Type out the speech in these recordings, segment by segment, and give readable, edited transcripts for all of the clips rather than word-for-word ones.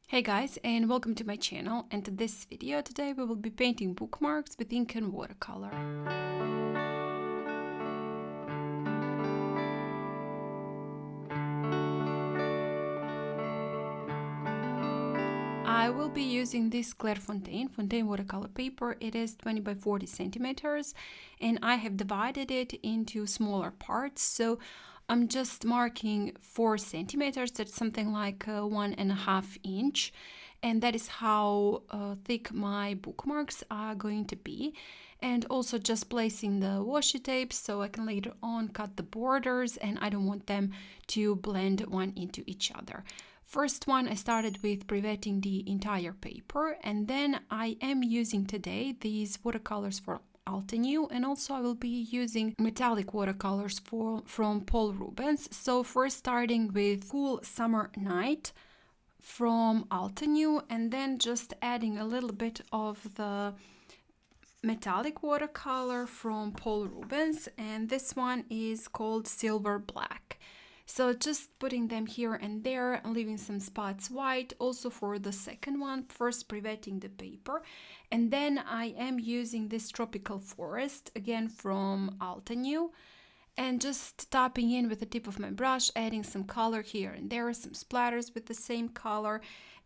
Hey guys, and welcome to my channel, and to this video today we will be painting bookmarks with ink and watercolor. I will be using this Fontaine watercolor paper. It is 20 by 40 centimeters, and I have divided it into smaller parts, so I'm just marking 4 centimeters. That's something like 1.5 inch, and that is how thick my bookmarks are going to be. And also just placing the washi tape so I can later on cut the borders, and I don't want them to blend one into each other. First one, I started with pre-wetting the entire paper, and then I am using today these watercolors for Dainayw, and also I will be using metallic watercolors from Rubens. So first starting with Cool Summer Night from Dainayw, and then just adding a little bit of the metallic watercolor from Rubens, and this one is called Silver Black. So just putting them here and there and leaving some spots white. Also for the second one, first pre-wetting the paper, and then I am using this Tropical Forest again from Dainayw, and just tapping in with the tip of my brush, adding some color here and there, some splatters with the same color,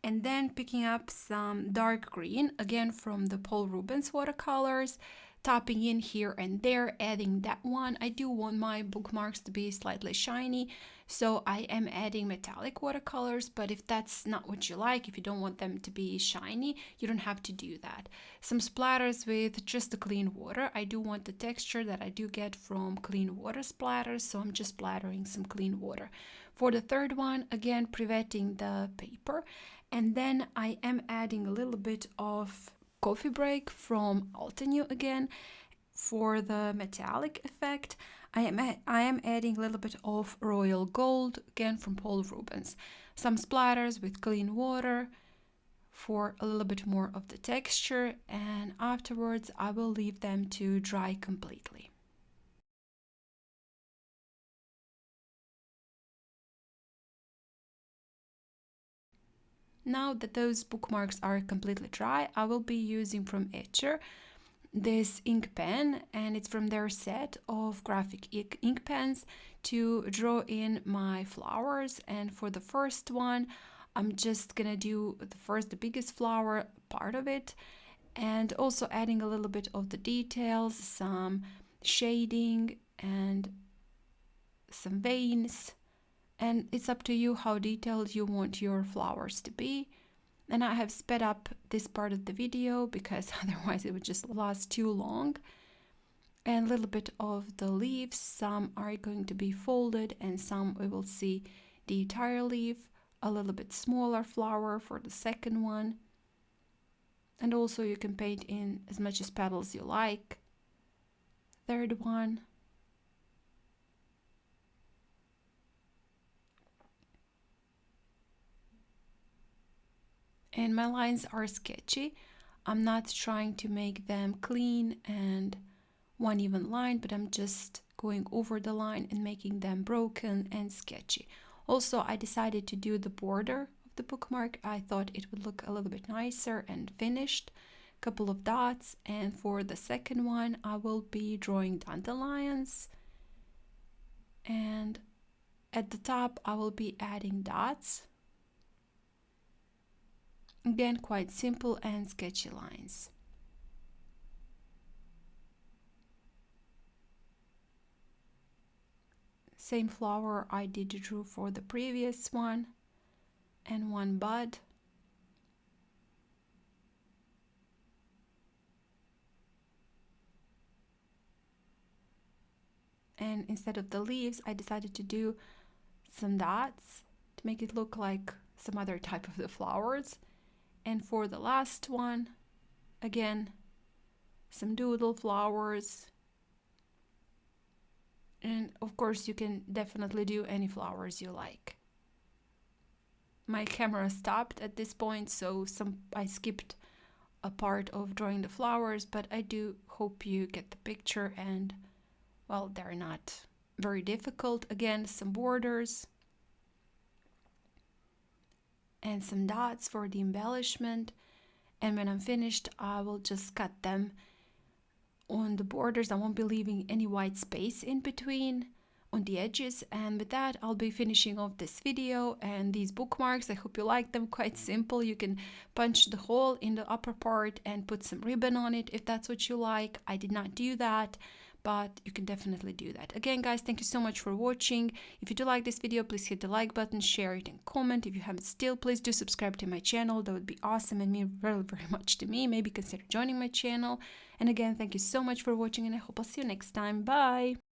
and then picking up some dark green again from the Rubens watercolors, tapping in here and there, adding that one. I do want my bookmarks to be slightly shiny, so I am adding metallic watercolors, but if that's not what you like, if you don't want them to be shiny, you don't have to do that. Some splatters with just the clean water. I do want the texture that I do get from clean water splatters, so I'm just splattering some clean water. For the third one, again, pre-wetting the paper, and then I am adding a little bit of Coffee Break from Dainayw again. For the metallic effect, I am adding a little bit of Royal Gold again from Rubens. Some splatters with clean water for a little bit more of the texture, and afterwards I will leave them to dry completely. Now that those bookmarks are completely dry, I will be using from Etchr this ink pen, and it's from their set of graphic ink pens, to draw in my flowers. And for the first one, I'm just gonna do the biggest flower part of it, and also adding a little bit of the details, some shading and some veins, and it's up to you how detailed you want your flowers to be. And I have sped up this part of the video because otherwise it would just last too long. And a little bit of the leaves, some are going to be folded and some we will see the entire leaf. A little bit smaller flower for the second one. And also you can paint in as much as petals you like. Third one. And my lines are sketchy. I'm not trying to make them clean and one even line, but I'm just going over the line and making them broken and sketchy. Also, I decided to do the border of the bookmark. I thought it would look a little bit nicer and finished. Couple of dots, and for the second one I will be drawing dandelions, and at the top I will be adding dots. Again, quite simple and sketchy lines. Same flower I did draw for the previous one, and one bud. And instead of the leaves, I decided to do some dots to make it look like some other type of the flowers. And for the last one, again, some doodle flowers. And of course you can definitely do any flowers you like. My camera stopped at this point, so I skipped a part of drawing the flowers, but I do hope you get the picture, and well, they're not very difficult. Again, some borders. and some dots for the embellishment. And when I'm finished, I will just cut them on the borders. I won't be leaving any white space in between on the edges. And with that, I'll be finishing off this video and these bookmarks. I hope you like them. Quite simple. You can punch the hole in the upper part and put some ribbon on it if that's what you like. I did not do that, but you can definitely do that. Again, guys, thank you so much for watching. If you do like this video, please hit the like button, share it, and comment. If you haven't still, please do subscribe to my channel. That would be awesome and mean very, very much to me. Maybe consider joining my channel. And again, thank you so much for watching, and I hope I'll see you next time. Bye!